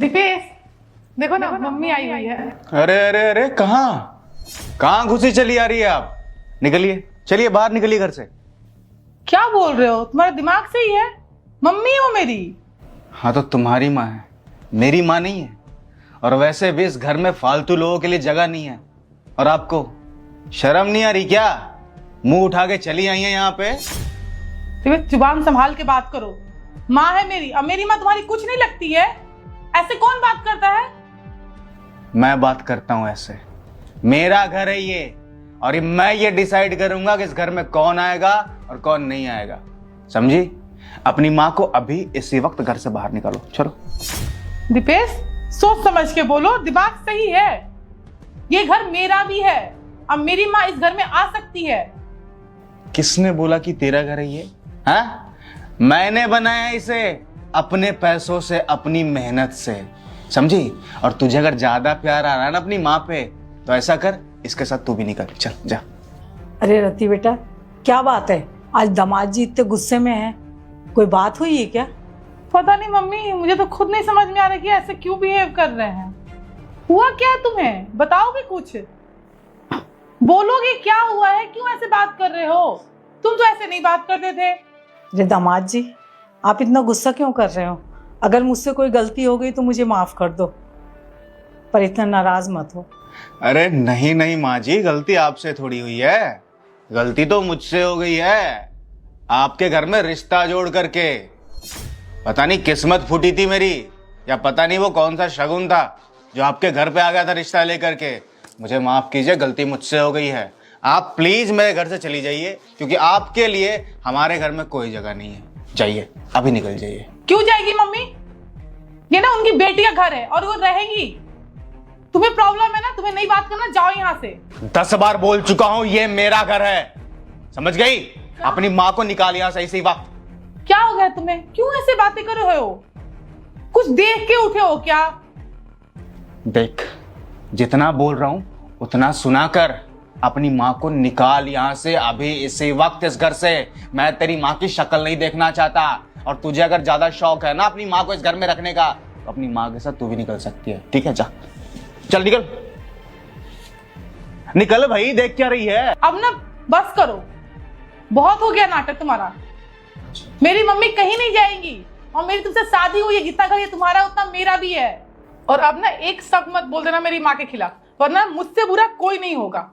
दीपेश देखो ना मम्मी आई हुई है। अरे अरे अरे कहाँ घुसी चली आ रही है आप? निकलिए, चलिए बाहर निकलिए घर से। क्या बोल रहे हो? तुम्हारे दिमाग से ही है? मम्मी हो मेरी। हाँ तो तुम्हारी माँ है, मेरी माँ नहीं है। और वैसे भी इस घर में फालतू लोगों के लिए जगह नहीं है। और आपको शर्म नहीं आ रही क्या? मुंह उठा के चली आई है यहाँ पे। दीपेश जुबान संभाल के बात करो। माँ है मेरी, अब मेरी माँ तुम्हारी कुछ नहीं लगती है? ऐसे कौन बात करता है? मैं बात करता हूँ ऐसे। मेरा घर है ये, और मैं ये डिसाइड करूंगा कि इस घर में कौन आएगा और कौन नहीं आएगा, समझी? अपनी माँ को अभी इसी वक्त घर से बाहर निकालो, चलो। दीपेश सोच समझ के बोलो, दिमाग सही है। ये घर मेरा भी है, अब मेरी माँ इस घर में आ सकती है। किसने बोला कि तेरा घर है ये? हाँ, मैंने बनाया इसे अपने पैसों से, अपनी मेहनत से, समझी? और तुझे अगर ज्यादा प्यार आ रहा है ना अपनी माँ पे, तो ऐसा कर, इसके साथ तू भी निकल, चल जा। अरे रति बेटा, क्या बात है? आज दामाद जी इतने गुस्से में हैं। कोई बात हुई है क्या? पता नहीं मम्मी, मुझे तो खुद नहीं समझ में आ रहा कि ऐसे क्यों बिहेव कर रहे हैं। हुआ क्या है तुम्हें? बताओगे कुछ? बोलोगे क्या हुआ है? क्यों ऐसे बात कर रहे हो? तुम तो ऐसे नहीं बात करते थे। अरे दामाद जी, आप इतना गुस्सा क्यों कर रहे हो? अगर मुझसे कोई गलती हो गई तो मुझे माफ कर दो, पर इतना नाराज मत हो। अरे नहीं नहीं माँ जी, गलती आपसे थोड़ी हुई है, गलती तो मुझसे हो गई है। आपके घर में रिश्ता जोड़ करके पता नहीं किस्मत फूटी थी मेरी, या पता नहीं वो कौन सा शगुन था जो आपके घर पे आ गया था रिश्ता लेकर के। मुझे माफ कीजिए, गलती मुझसे हो गई है। आप प्लीज मेरे घर से चली जाइए, क्योंकि आपके लिए हमारे घर में कोई जगह नहीं है। जाइए, अभी निकल जाइए। क्यों जाएगी मम्मी? ये ना उनकी बेटी का घर है और वो रहेगी। तुम्हें प्रॉब्लम है ना, तुम्हें नहीं बात करना, जाओ यहाँ से। 10 बार बोल चुका हूँ, ये मेरा घर है, समझ गई? अपनी माँ को निकाल यहाँ से इसी वक्त। क्या हो गया तुम्हें? क्यों ऐसे बातें कर रहे हो? कुछ देख के उठे हो क्या? देख, जितना बोल रहा हूं उतना सुना कर। अपनी माँ को निकाल यहाँ से अभी इसी वक्त इस घर से। मैं तेरी माँ की शक्ल नहीं देखना चाहता। और तुझे अगर ज्यादा शौक है ना अपनी माँ को इस घर में रखने का, तो अपनी माँ के साथ तू भी निकल सकती है, ठीक है? जा, चल निकल निकल भाई, देख क्या रही है? अब ना बस करो, बहुत हो गया नाटक तुम्हारा। मेरी मम्मी कहीं नहीं जाएंगी, और मेरी तुमसे शादी हुई है, जितना घर ये तुम्हारा उतना मेरा भी है। और अब ना एक शब्द मत बोल देना मेरी माँ के खिलाफ, वरना मुझसे बुरा कोई नहीं होगा।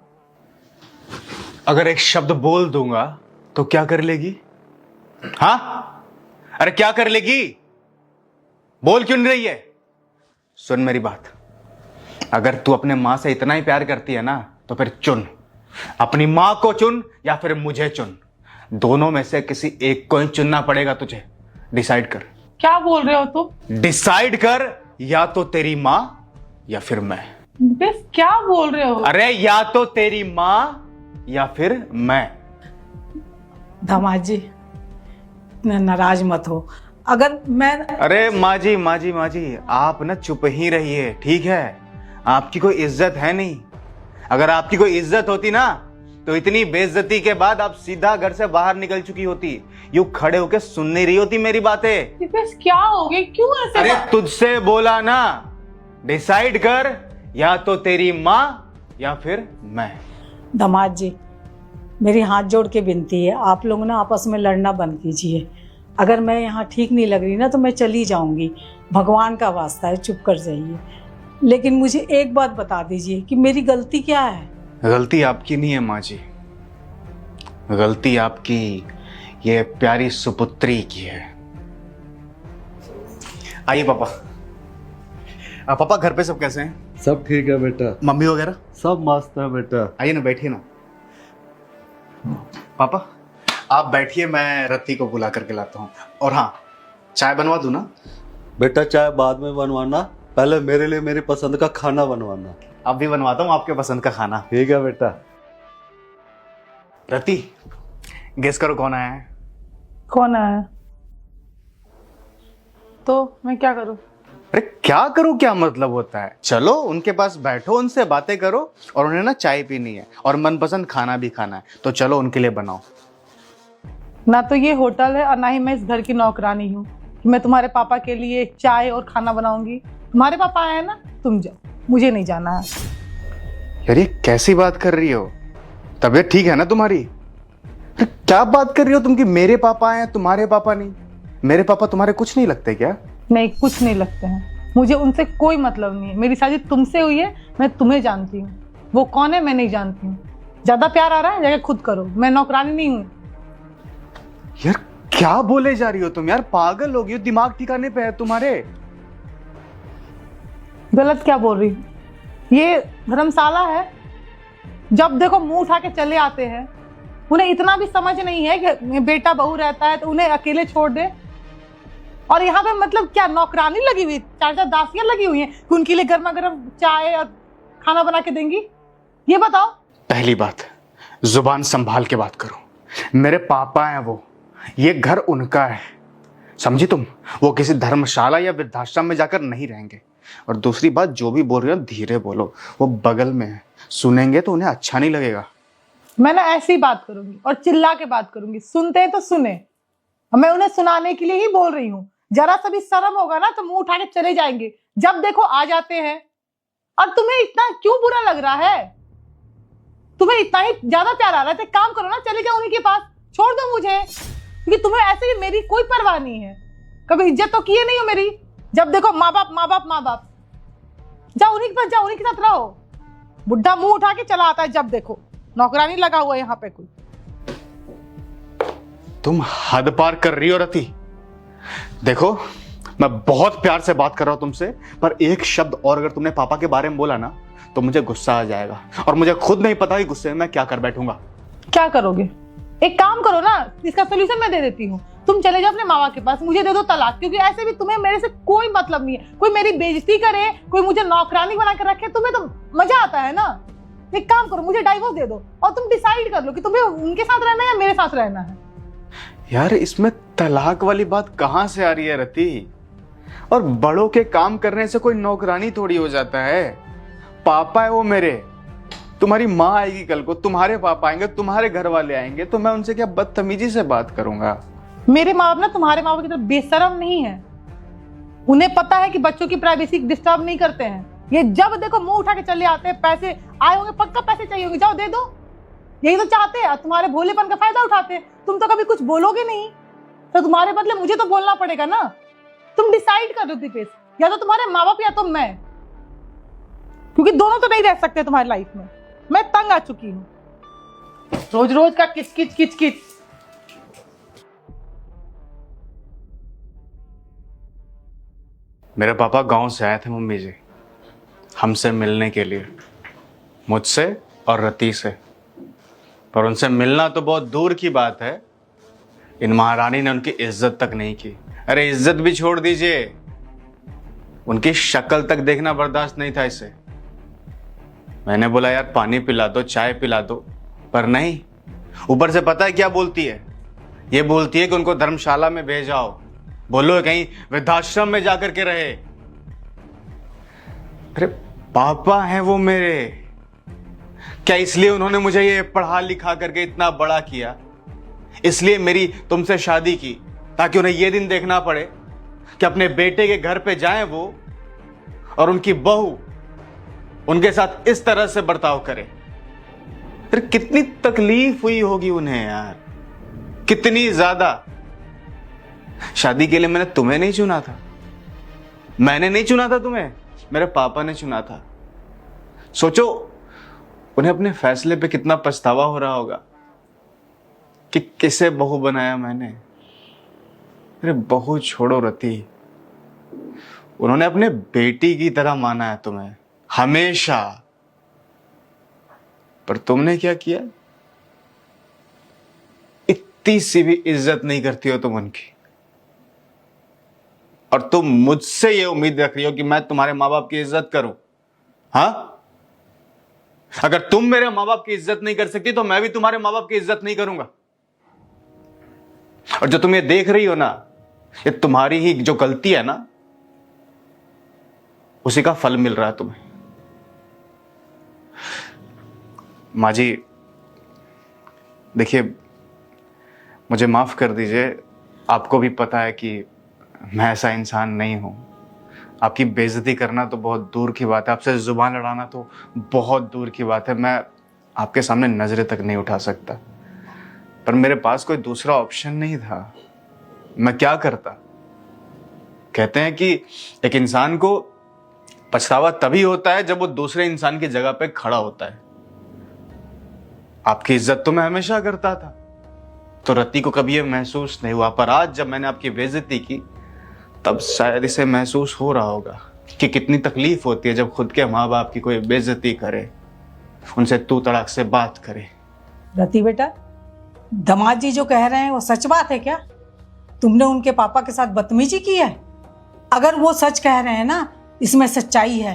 अगर एक शब्द बोल दूंगा तो क्या कर लेगी? हाँ, अरे क्या कर लेगी? बोल क्यों नहीं रही है? सुन मेरी बात, अगर तू अपने माँ से इतना ही प्यार करती है ना, तो फिर चुन, अपनी माँ को चुन या फिर मुझे चुन। दोनों में से किसी एक को ही चुनना पड़ेगा तुझे। डिसाइड कर। क्या बोल रहे हो तुम? डिसाइड कर, या तो तेरी माँ या फिर मैं। बस क्या बोल रहे हो? अरे या तो तेरी माँ या फिर मैं। दामाद जी, इतना नाराज मत हो। अगर मैं अरे माँ जी माँ जी माँ जी, आप ना चुप ही रहिए, ठीक है? आपकी कोई इज्जत है नहीं। अगर आपकी कोई इज्जत होती ना, तो इतनी बेइज्जती के बाद आप सीधा घर से बाहर निकल चुकी होती। यूं खड़े होके सुन नहीं रही होती मेरी बातें। दीपेश क्या हो गया? क्यों ऐसे? अरे तुझसे बोला ना, डिसाइड कर, या तो तेरी माँ या फिर मैं। दामाद जी, मेरी हाथ जोड़ के विनती है, आप लोग ना आपस में लड़ना बंद कीजिए। अगर मैं यहाँ ठीक नहीं लग रही ना, तो मैं चली जाऊंगी। भगवान का वास्ता है, चुप कर जाइए। लेकिन मुझे एक बात बता दीजिए कि मेरी गलती क्या है? गलती आपकी नहीं है माँ जी, गलती आपकी ये प्यारी सुपुत्री की है। आइए पापा। पापा, घर पे सब कैसे हैं? सब ठीक है बेटा, मम्मी वगैरह सब मस्त है बेटा। आइए ना, बैठिए ना। पापा आप बैठिए, मैं रत्ती को बुला करके लाता हूँ। और हाँ, चाय बनवा दूँ ना? बेटा चाय बाद में बनवाना, पहले मेरे लिए मेरी पसंद का खाना बनवाना। अब भी बनवाता हूँ आपके पसंद का खाना। ठीक है बेटा। रत्ती, गेस करो कौन आया है? कौन आया? तो मैं क्या करूं? अरे क्या करूं, क्या मतलब होता है? चलो उनके पास बैठो, उनसे बातें करो, और उन्हें ना चाय पीनी है और मनपसंद खाना भी खाना है, तो चलो उनके लिए बनाओ। ना तो ये होटल है और ना ही मैं इस घर की नौकरानी हूँ। कि मैं तुम्हारे पापा के लिए चाय और खाना बनाऊंगी? तुम्हारे पापा आए हैं ना, तुम जाओ, मुझे नहीं जाना है। यार ये कैसी बात कर रही हो? तबीयत ठीक है ना तुम्हारी? अरे क्या बात कर रही हो तुम कि मेरे पापा आए हैं तुम्हारे पापा नहीं? मेरे पापा तुम्हारे कुछ नहीं लगते क्या? नहीं, कुछ नहीं लगते हैं, मुझे उनसे कोई मतलब नहीं है। मेरी शादी तुमसे हुई है, मैं तुम्हें जानती हूँ, वो कौन है मैं नहीं जानती हूँ। ज्यादा प्यार आ रहा है, जाके खुद करो, मैं नौकरानी नहीं हूँ। यार क्या बोले जा रही हो तुम? यार पागल हो गई हो? दिमाग ठिकाने पे है तुम्हारे? गलत क्या बोल रही हूँ? ये धर्मशाला है, जब देखो मुंह उठा के चले आते हैं। उन्हें इतना भी समझ नहीं है कि बेटा बहू रहता है तो उन्हें अकेले छोड़ दे। और यहाँ पे मतलब क्या नौकरानी लगी हुई, 4-4 दासियां लगी हुई हैं कि उनके लिए गर्मा गर्म चाय और खाना बना के देंगी? ये बताओ। पहली बात, जुबान संभाल के बात करो। मेरे पापा हैं वो, ये घर उनका है, समझी तुम? वो किसी धर्मशाला या वृद्धाश्रम में जाकर नहीं रहेंगे। और दूसरी बात, जो भी बोल रही हो धीरे बोलो, वो बगल में है, सुनेंगे तो उन्हें अच्छा नहीं लगेगा। मैं ना ऐसी बात करूंगी और चिल्ला के बात करूंगी, सुनते हैं तो सुने। मैं उन्हें सुनाने के लिए ही बोल रही हूँ। जरा सा भी शर्म होगा ना तो मुंह उठा के चले जाएंगे, जब देखो आ जाते हैं। और तुम्हें इतना क्यों बुरा लग रहा है? तुम्हें इतना ही ज्यादा प्यार आ रहा है तो काम करो ना, चले जाओ उन्हीं के पास, छोड़ दो मुझे। क्योंकि तुम्हें ऐसे भी मेरी कोई परवाह नहीं है, कभी इज्जत तो किए नहीं हो मेरी। जब देखो माँ बाप माँ बाप माँ बाप, जाओ उन्हीं के पास, जाओ उन्हीं के साथ रहो। बुढ़ा मुंह उठा के चला आता है जब देखो, नौकरानी लगा हुआ है यहाँ पे कोई। तुम हद पार कर रही हो रति। देखो मैं बहुत प्यार से बात कर रहा हूं तुमसे, पर एक शब्द और अगर तुमने पापा के बारे में बोला ना तो मुझे गुस्सा आ जाएगा, और मुझे खुद नहीं पता कि गुस्से में मैं क्या कर बैठूंगा। क्या करोगे? एक काम करो ना, इसका सोल्यूशन मैं दे देती हूँ। तुम चले जाओ अपने मामा के पास, मुझे दे दो तलाक। क्योंकि ऐसे भी तुम्हें मेरे से कोई मतलब नहीं है। कोई मेरी बेइज्जती करे, कोई मुझे नौकरानी बना कर रखे, तुम्हें तो मजा आता है ना। एक काम करो, मुझे डाइवोर्स दे दो और तुम डिसाइड कर लो कि तुम्हें उनके साथ रहना है या मेरे साथ रहना है। यार इसमें तलाक वाली बात कहां से आ रही है रति? और बड़ों के काम करने से कोई नौकरानी थोड़ी हो जाता है। पापा है वो मेरे, तुम्हारी माँ आएगी कल को, तुम्हारे पापा आएंगे, तुम्हारे घर वाले आएंगे, तो मैं उनसे क्या बदतमीजी से बात करूंगा? मेरे माँ बाप ना तुम्हारे माँ बाप की तरह बेशरम नहीं है। उन्हें पता है कि बच्चों की प्राइवेसी डिस्टर्ब नहीं करते हैं। ये जब देखो मुंह उठा के चले आते हैं। पैसे आए होंगे, पक्का पैसे चाहिए होंगे, जाओ दे दो। यही तो चाहते हैं, तुम्हारे भोलेपन का फायदा उठाते हैं। तुम तो कभी कुछ बोलोगे नहीं, तो तुम्हारे बदले मुझे तो बोलना पड़ेगा ना। तुम डिसाइड कर दो दीपेश, या तो तुम्हारे माँ बाप या तो मैं, क्योंकि दोनों तो नहीं रह सकते तुम्हारी लाइफ में। मैं तंग आ चुकी हूँ रोज रोज का किच किच किच किच। मेरे पापा गांव से आए थे मम्मी जी, हमसे मिलने के लिए, मुझसे और रति से। पर उनसे मिलना तो बहुत दूर की बात है, इन महारानी ने उनकी इज्जत तक नहीं की। अरे इज्जत भी छोड़ दीजिए, उनकी शक्ल तक देखना बर्दाश्त नहीं था इसे। मैंने बोला यार पानी पिला दो, चाय पिला दो, पर नहीं। ऊपर से पता है क्या बोलती है? ये बोलती है कि उनको धर्मशाला में भेजाओ, बोलो कहीं वृद्धाश्रम में जाकर के रहे। अरे पापा हैं वो मेरे, क्या इसलिए उन्होंने मुझे ये पढ़ा लिखा करके इतना बड़ा किया? इसलिए मेरी तुमसे शादी की ताकि उन्हें ये दिन देखना पड़े कि अपने बेटे के घर पे जाएं वो, और उनकी बहू उनके साथ इस तरह से बर्ताव करे। अरे कितनी तकलीफ हुई होगी उन्हें यार, कितनी ज्यादा। शादी के लिए मैंने तुम्हें नहीं चुना था, मैंने नहीं चुना था तुम्हें, मेरे पापा ने चुना था। सोचो उन्हें अपने फैसले पे कितना पछतावा हो रहा होगा कि किसे बहू बनाया मैंने। अरे बहू छोड़ो रति, उन्होंने अपने बेटी की तरह माना है तुम्हें हमेशा। पर तुमने क्या किया? इतनी सी भी इज्जत नहीं करती हो तुम उनकी, और तुम मुझसे ये उम्मीद रख रही हो कि मैं तुम्हारे माँ बाप की इज्जत करूं? हाँ, अगर तुम मेरे माँ बाप की इज्जत नहीं कर सकती तो मैं भी तुम्हारे माँ बाप की इज्जत नहीं करूंगा। और जो तुम ये देख रही हो ना, ये तुम्हारी ही जो गलती है ना, उसी का फल मिल रहा है तुम्हें। माँ जी देखिए, मुझे माफ कर दीजिए। आपको भी पता है कि मैं ऐसा इंसान नहीं हूँ। आपकी बेइज्जती करना तो बहुत दूर की बात है, आपसे जुबान लड़ाना तो बहुत दूर की बात है। मैं आपके सामने नजरें तक नहीं उठा सकता, पर मेरे पास कोई दूसरा ऑप्शन नहीं था। मैं क्या करता? कहते हैं कि एक इंसान को पछतावा तभी होता है जब वो दूसरे इंसान की जगह पे खड़ा होता है। आपकी इज्जत तो मैं हमेशा करता था, तो रति को कभी ये महसूस नहीं हुआ, पर आज जब मैंने आपकी बेइज्जती की तब शायद इसे महसूस हो रहा होगा कि कितनी तकलीफ होती है जब खुद के माँ बाप की कोई बेइज्जती करे, उनसे तू तड़ाक से बात करे। रति बेटा, दामाद जी जो कह रहे हैं वो सच बात है क्या? तुमने उनके पापा के साथ बदतमीजी की है? अगर वो सच कह रहे हैं ना, इसमें सच्चाई है,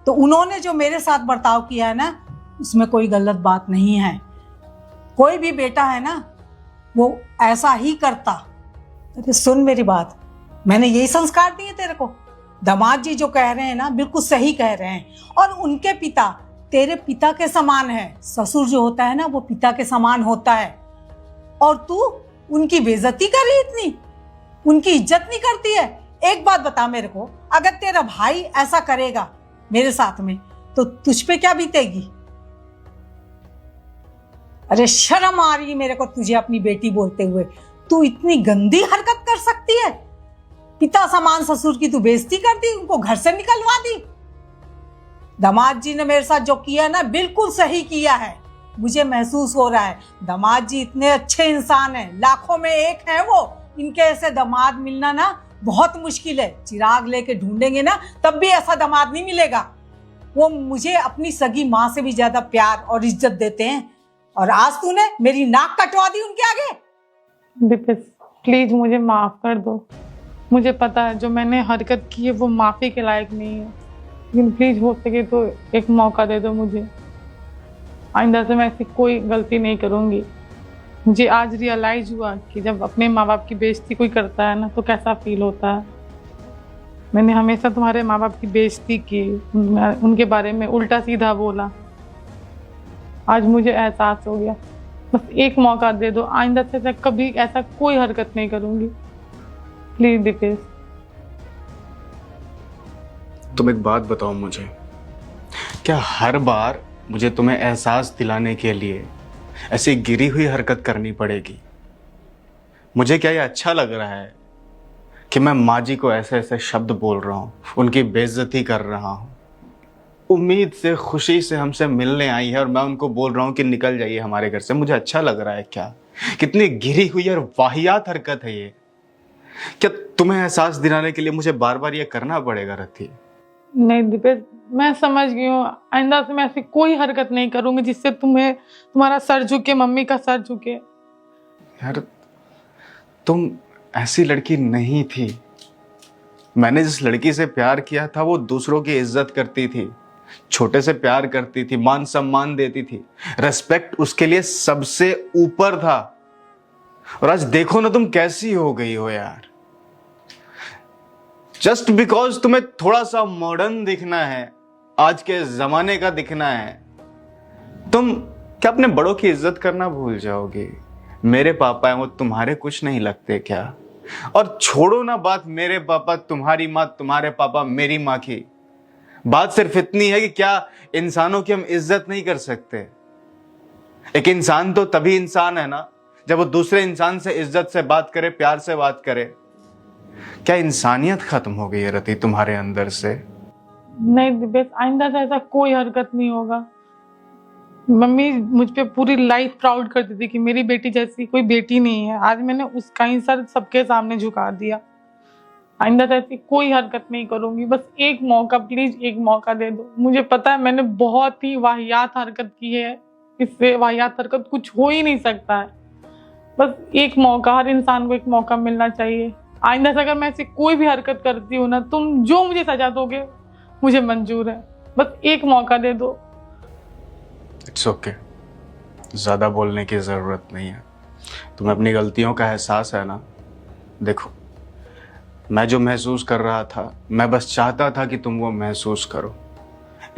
तो उन्होंने जो मेरे साथ बर्ताव किया है ना, उसमें कोई गलत बात नहीं है। कोई भी बेटा है ना, वो ऐसा ही करता। अरे सुन मेरी बात, मैंने यही संस्कार दिए तेरे को। दामाद जी जो कह रहे हैं ना, बिल्कुल सही कह रहे हैं। और उनके पिता तेरे पिता के समान है। ससुर जो होता है ना, वो पिता के समान होता है। और तू उनकी बेइज्जती कर रही, इतनी उनकी इज्जत नहीं करती है। एक बात बता मेरे को, अगर तेरा भाई ऐसा करेगा मेरे साथ में, तो तुझ पे क्या बीतेगी? अरे शर्म आ रही है मेरे को तुझे अपनी बेटी बोलते हुए। तू इतनी गंदी हरकत कर सकती है? पिता समान ससुर की तू बेइज्जती कर दी, उनको घर से निकलवा दी। दामाद जी ने मेरे साथ जो किया ना, बिल्कुल सही किया है। मुझे महसूस हो रहा है दामाद जी इतने अच्छे इंसान हैं, लाखों में एक है वो। इनके ऐसे दामाद मिलना ना बहुत मुश्किल है। चिराग लेके ढूंढेंगे ना, तब भी ऐसा दामाद नहीं मिलेगा। वो मुझे अपनी सगी माँ से भी ज्यादा प्यार और इज्जत देते हैं, और आज तूने मेरी नाक कटवा दी उनके आगे। दीपेश प्लीज मुझे माफ कर दो। मुझे पता है जो मैंने हरकत की है वो माफी के लायक नहीं है, लेकिन प्लीज हो सके तो एक मौका दे दो मुझे। आइंदा से मैं ऐसी कोई गलती नहीं करूंगी। मुझे आज रियलाइज हुआ कि जब अपने माँ बाप की बेइज्जती कोई करता है ना, तो कैसा फील होता है। मैंने हमेशा तुम्हारे माँ बाप की बेइज्जती की, उनके बारे में उल्टा सीधा बोला। आज मुझे एहसास हो गया। बस एक मौका दे दो, आइंदा से मैं कभी ऐसा कोई हरकत नहीं करूंगी। प्लीज दीपेश। तुम एक बात बताओ मुझे, क्या हर बार मुझे तुम्हें एहसास दिलाने के लिए ऐसी गिरी हुई हरकत करनी पड़ेगी? मुझे क्या ये अच्छा लग रहा है कि मैं माँ जी को ऐसे ऐसे शब्द बोल रहा हूँ, उनकी बेइज्जती कर रहा हूँ? उम्मीद से, खुशी से हमसे मिलने आई है और मैं उनको बोल रहा हूँ कि निकल जाइए हमारे घर से। मुझे अच्छा लग रहा है क्या? कितनी गिरी हुई और वाहियात हरकत है ये। क्या तुम्हें एहसास दिलाने के लिए मुझे बार बार ये करना पड़ेगा रथी? नहीं दीपेश, मैं समझ गई हूँ। आइंदा से मैं ऐसी कोई हरकत नहीं करूंगी जिससे तुम्हारा सर झुके, मम्मी का सर झुके। यार तुम ऐसी लड़की नहीं थी। मैंने जिस लड़की से प्यार किया था वो दूसरों की इज्जत करती थी, छोटे से प्यार करती थी, मान सम्मान देती थी, रेस्पेक्ट उसके लिए सबसे ऊपर था। और आज देखो ना तुम कैसी हो गई हो यार। जस्ट बिकॉज तुम्हें थोड़ा सा मॉडर्न दिखना है, आज के जमाने का दिखना है, तुम क्या अपने बड़ों की इज्जत करना भूल जाओगे? मेरे पापा हैं, वो तुम्हारे कुछ नहीं लगते क्या? और छोड़ो ना बात मेरे पापा तुम्हारी माँ, तुम्हारे पापा मेरी माँ की। बात सिर्फ इतनी है कि क्या इंसानों की हम इज्जत नहीं कर सकते? एक इंसान तो तभी इंसान है ना जब वो दूसरे इंसान से इज्जत से बात करे, प्यार से बात करे। क्या इंसानियत खत्म हो गई है रति तुम्हारे अंदर से? नहीं दीपेश, आइंदा से ऐसा कोई हरकत नहीं होगा। मम्मी मुझ पे पूरी लाइफ प्राउड करती थी कि मेरी बेटी जैसी कोई बेटी नहीं है। आज मैंने उसका ही सर सबके सामने झुका दिया। आइंदा से ऐसी कोई हरकत नहीं करूंगी। बस एक मौका, प्लीज एक मौका दे दो। मुझे पता है मैंने बहुत ही वाहियात हरकत की है, इससे वाहियात हरकत कुछ हो ही नहीं सकता है। बस एक मौका, हर इंसान को एक मौका मिलना चाहिए। आइंदा से अगर मैं ऐसी कोई भी हरकत करती हूँ ना, तुम जो मुझे सजा दोगे मुझे मंजूर है। बस एक मौका दे दो। इट्स ओके, ज्यादा बोलने की जरूरत नहीं है। तुम्हें अपनी गलतियों का एहसास है ना? देखो, मैं जो महसूस कर रहा था, मैं बस चाहता था कि तुम वो महसूस करो,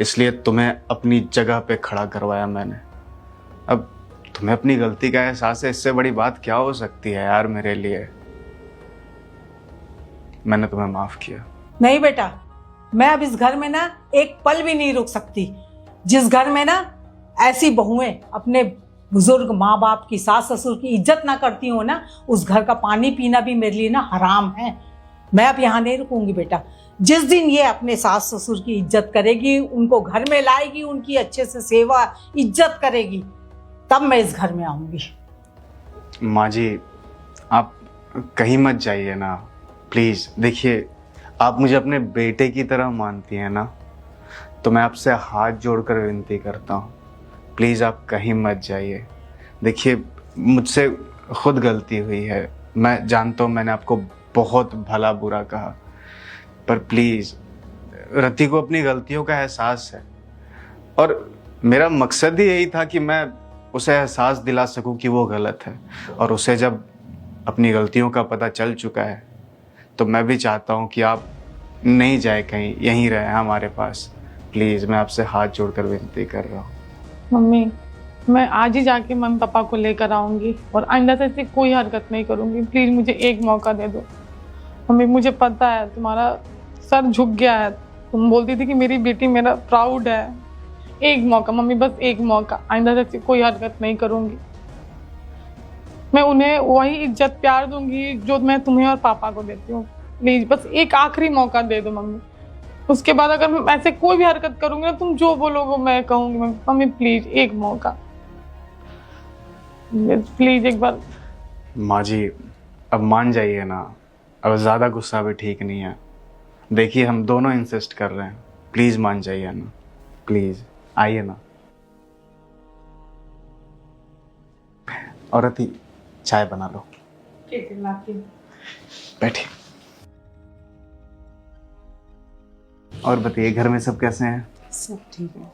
इसलिए तुम्हें अपनी जगह पे खड़ा करवाया मैंने। अब तुम्हें अपनी गलती का एहसास है, इससे बड़ी बात क्या हो सकती है यार मेरे लिए? मैंने तुम्हें माफ किया। नहीं बेटा, मैं अब इस घर में ना एक पल भी नहीं रुक सकती। जिस घर में ना ऐसी बहुएं अपने बुजुर्ग माँ बाप की, सास ससुर की इज्जत ना करती हो ना, उस घर का पानी पीना भी मेरे लिए ना हराम है। मैं अब यहाँ नहीं रुकूंगी बेटा। जिस दिन ये अपने सास ससुर की इज्जत करेगी, उनको घर में लाएगी, उनकी अच्छे से सेवा इज्जत करेगी, तब मैं इस घर में आऊंगी। माँ जी, आप कहीं मत जाइए ना प्लीज़। देखिए, आप मुझे अपने बेटे की तरह मानती हैं ना, तो मैं आपसे हाथ जोड़कर विनती करता हूँ, प्लीज़ आप कहीं मत जाइए। देखिए, मुझसे खुद गलती हुई है, मैं जानता हूँ मैंने आपको बहुत भला बुरा कहा, पर प्लीज़ रति को अपनी गलतियों का एहसास है, और मेरा मकसद ही यही था कि मैं उसे एहसास दिला सकूं कि वो गलत है। और उसे जब अपनी गलतियों का पता चल चुका है, तो मैं भी चाहता हूं कि आप नहीं जाए कहीं, यहीं रहें हमारे पास। प्लीज़ मैं आपसे हाथ जोड़कर विनती कर रहा हूँ। मम्मी, मैं आज ही जाके मम्मी पापा को लेकर आऊंगी और आइंदा से ऐसी कोई हरकत नहीं करूंगी। प्लीज मुझे एक मौका दे दो मम्मी। मुझे पता है तुम्हारा सर झुक गया है, तुम बोलती थी कि मेरी बेटी मेरा प्राउड है। एक मौका मम्मी, बस एक मौका, आइंदा से ऐसी कोई हरकत नहीं करूंगी। मैं उन्हें वही इज्जत प्यार दूंगी जो मैं तुम्हें और पापा को देती हूँ। प्लीज बस एक आखिरी मौका दे दो मम्मी। उसके बाद अगर मैं ऐसे कोई भी हरकत करूंगी ना, तुम जो बोलोगे मैं कहूंगी। मम्मी प्लीज एक मौका, प्लीज एक बार। माँ जी, अब मान जाइए ना, अब ज़्यादा गुस्सा भी ठीक नहीं है। देखिए, हम दोनों इंसिस्ट कर रहे हैं, प्लीज़ मान जाइए ना, प्लीज़ आइए ना। और रति, चाय बना लो। ठीक है, लाती हूँ। बैठिए। और बताइए, घर में सब कैसे हैं? सब ठीक है।